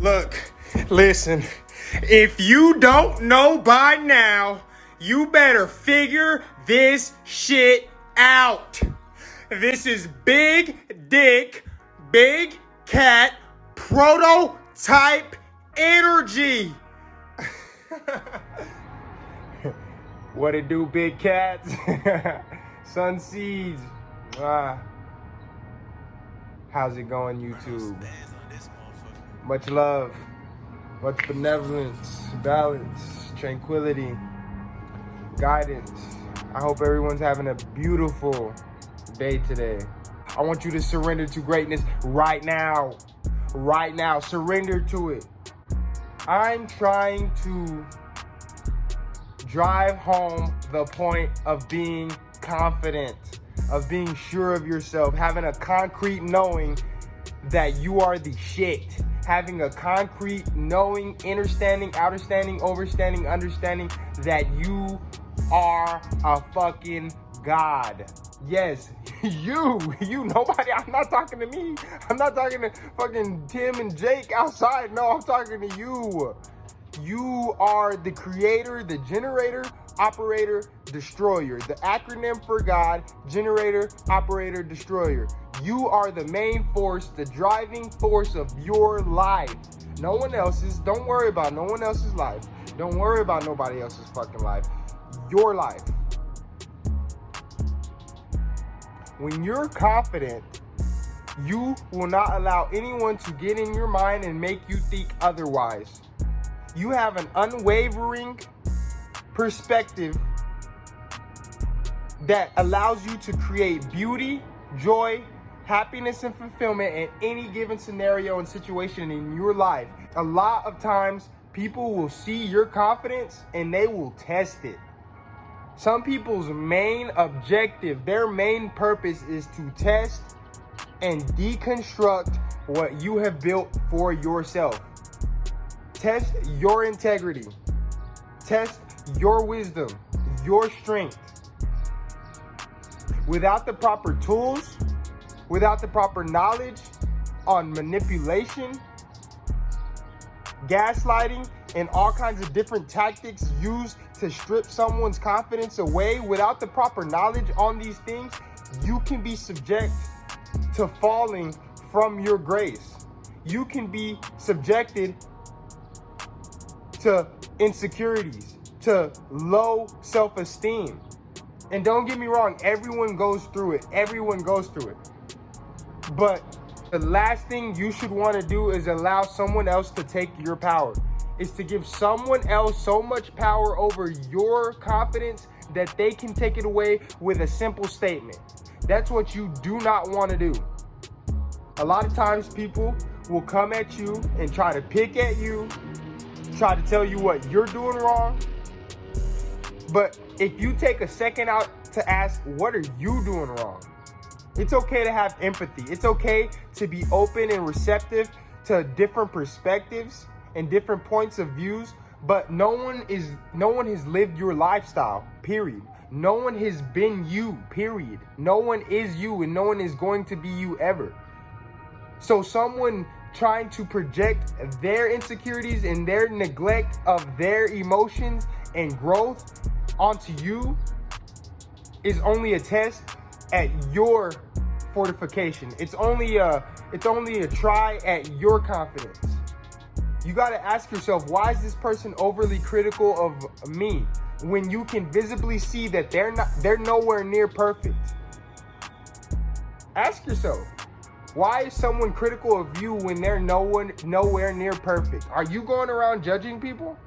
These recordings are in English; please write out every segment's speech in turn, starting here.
Look, listen, if you don't know by now, you better figure this shit out. This is Big Dick, Big Cat, Prototype Energy. What it do, big cats? Sun Seeds. How's it going, YouTube? Much love, much benevolence, balance, tranquility, guidance. I hope everyone's having a beautiful day today. I want you to surrender to greatness right now. Right now, surrender to it. I'm trying to drive home the point of being confident, of being sure of yourself, having a concrete knowing that you are the shit. Having a concrete knowing, understanding, understanding that you are a fucking God. Yes, you, nobody, I'm not talking to me. I'm not talking to fucking Tim and Jake outside. No, I'm talking to you. You are the creator, the generator, operator, destroyer. The acronym for God, generator, operator, destroyer. You are the main force, the driving force of your life. No one else's. Don't worry about no one else's life. Don't worry about nobody else's fucking life. Your life. When you're confident, you will not allow anyone to get in your mind and make you think otherwise. You have an unwavering perspective that allows you to create beauty, joy, happiness, and fulfillment in any given scenario and situation in your life. A lot of times, people will see your confidence and they will test it. Some people's main objective, their main purpose is to test and deconstruct what you have built for yourself. Test your integrity. Test your wisdom, your strength. Without the proper tools, without the proper knowledge on manipulation, gaslighting, and all kinds of different tactics used to strip someone's confidence away, without the proper knowledge on these things, you can be subject to falling from your grace. You can be subjected to insecurities, to low self-esteem. And don't get me wrong, everyone goes through it. Everyone goes through it. But the last thing you should want to do is allow someone else to take your power. Is to give someone else so much power over your confidence that they can take it away with a simple statement. That's what you do not want to do. A lot of times people will come at you and try to pick at you, try to tell you what you're doing wrong. But if you take a second out to ask, what are you doing wrong? It's okay to have empathy. It's okay to be open and receptive to different perspectives and different points of views, but no one has lived your lifestyle, period. No one has been you, period. No one is you, and no one is going to be you ever. So someone trying to project their insecurities and their neglect of their emotions and growth onto you is only a test at your fortification. It's only a try at your confidence. You got to ask yourself, why is this person overly critical of me when you can visibly see that they're nowhere near perfect? Ask yourself, why is someone critical of you when they're nowhere near perfect? Are you going around judging people?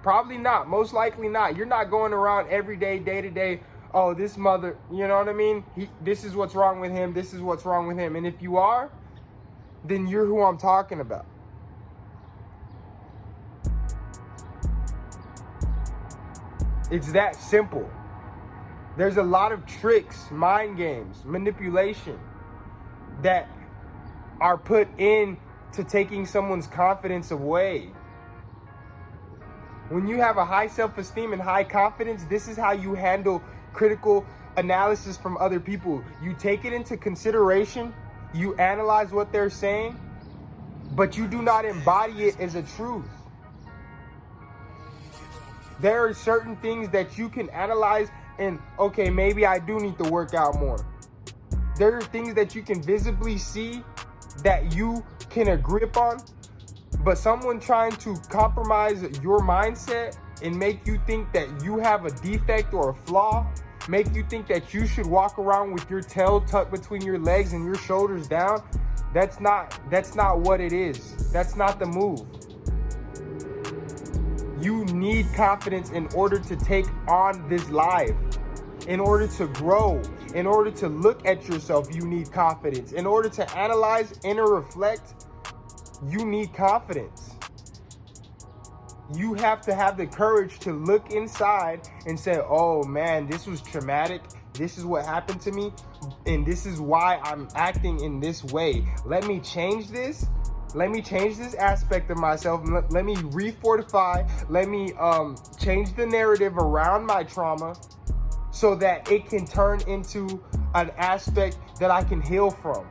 Probably not. Most likely not. You're not going around every day, day to day, oh, this mother, you know what I mean? This is what's wrong with him. This is what's wrong with him. And if you are, then you're who I'm talking about. It's that simple. There's a lot of tricks, mind games, manipulation that are put in to taking someone's confidence away. When you have a high self-esteem and high confidence, this is how you handle critical analysis from other people. You take it into consideration, you analyze what they're saying, but you do not embody it as a truth. There are certain things that you can analyze and, okay, maybe I do need to work out more. There are things that you can visibly see that you can agree upon, but someone trying to compromise your mindset and make you think that you have a defect or a flaw, make you think that you should walk around with your tail tucked between your legs and your shoulders down, that's not what it is. That's not the move. You need confidence in order to take on this life. In order to grow, in order to look at yourself, you need confidence. In order to analyze, inner reflect, you need confidence. You have to have the courage to look inside and say, oh man, this was traumatic. This is what happened to me. And this is why I'm acting in this way. Let me change this. Let me change this aspect of myself. Let me refortify. Let me change the narrative around my trauma so that it can turn into an aspect that I can heal from,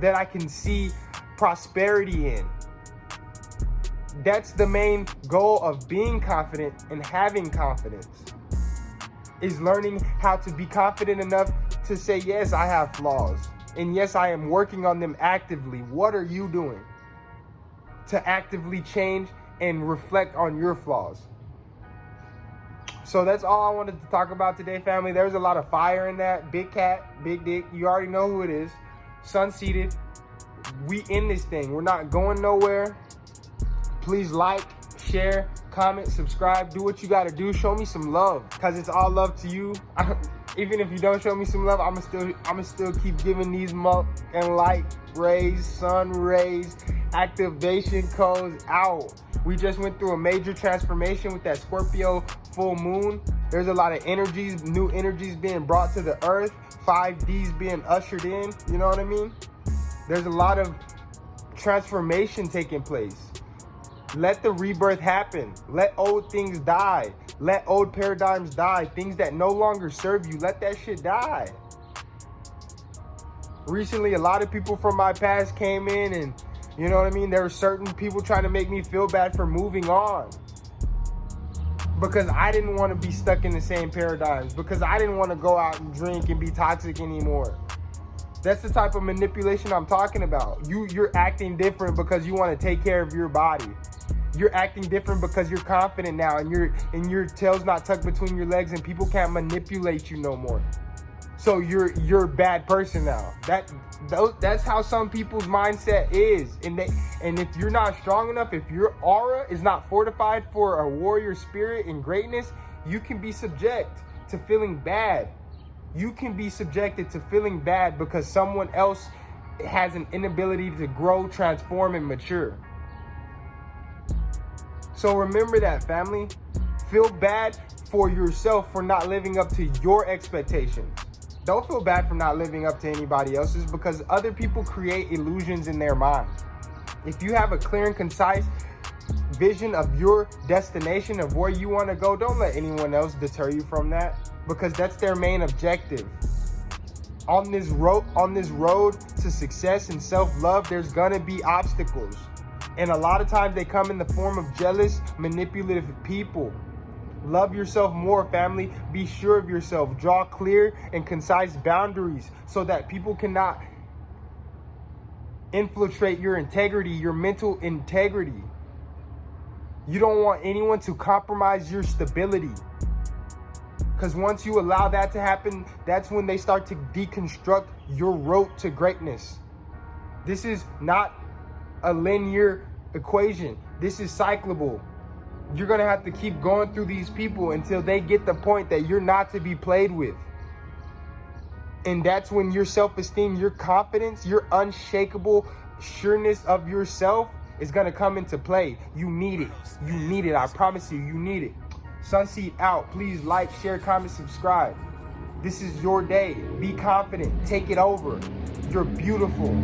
that I can see prosperity in. That's the main goal of being confident and having confidence, is learning how to be confident enough to say, yes, I have flaws. And yes, I am working on them actively. What are you doing to actively change and reflect on your flaws? So that's all I wanted to talk about today, family. There's a lot of fire in that. Big cat, big dick. You already know who it is. Sun-seated. We in this thing. We're not going nowhere. Please like, share, comment, subscribe. Do what you got to do. Show me some love, because it's all love to you. Even if you don't show me some love, I'ma still keep giving these and light rays, sun rays, activation codes out. We just went through a major transformation with that Scorpio full moon. There's a lot of energies, new energies being brought to the earth, 5Ds being ushered in, you know what I mean? There's a lot of transformation taking place. Let the rebirth happen. Let old things die. Let old paradigms die. Things that no longer serve you, let that shit die. Recently, a lot of people from my past came in and, you know what I mean? There were certain people trying to make me feel bad for moving on, because I didn't want to be stuck in the same paradigms, because I didn't want to go out and drink and be toxic anymore. That's the type of manipulation I'm talking about. You're acting different because you want to take care of your body. You're acting different because you're confident now, and your tail's not tucked between your legs, and people can't manipulate you no more. So you're a bad person now. That's how some people's mindset is. And if you're not strong enough, if your aura is not fortified for a warrior spirit and greatness, you can be subject to feeling bad. You can be subjected to feeling bad because someone else has an inability to grow, transform, and mature. So remember that, family. Feel bad for yourself for not living up to your expectations. Don't feel bad for not living up to anybody else's, because other people create illusions in their mind. If you have a clear and concise vision of your destination, of where you want to go, don't let anyone else deter you from that, because that's their main objective. On this road to success and self-love, there's gonna be obstacles. And a lot of times they come in the form of jealous, manipulative people. Love yourself more, family. Be sure of yourself. Draw clear and concise boundaries so that people cannot infiltrate your integrity, your mental integrity. You don't want anyone to compromise your stability, because once you allow that to happen, that's when they start to deconstruct your road to greatness. This is not a linear equation. This is cyclable. You're going to have to keep going through these people until they get the point that you're not to be played with. And that's when your self-esteem, your confidence, your unshakable sureness of yourself is going to come into play. You need it. You need it. I promise you, you need it. Sunseed out. Please like, share, comment, subscribe. This is your day. Be confident. Take it over. You're beautiful.